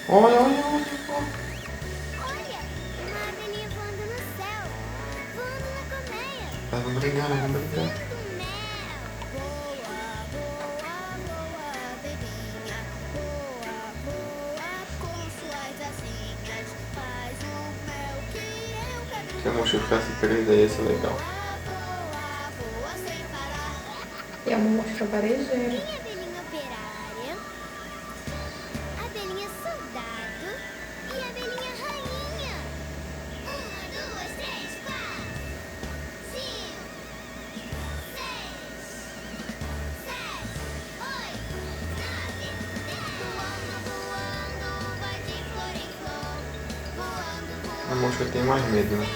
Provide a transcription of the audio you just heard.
Olha, olha, olha. Olha, uma abelhinha voando no céu, voando na colmeia, Vamos brincar, vamos brincar. trazendo mel. Voa, voa, voa, abelhinha, voa, voa, com suas asinhas, faz o mel que eu quero Se a mocha ficasse tomar. presa, ia ser legal. Voa, voa, voa sem parar. E é uma mosca varejeira. Tem a abelhinha operária, a abelhinha soldado e a abelhinha rainha. Uma, duas, três, quatro, cinco, seis, sete, oito, nove, dez. Voando, voando, vai de flor em flor. Voando, A voando, mosca tem mais medo, né?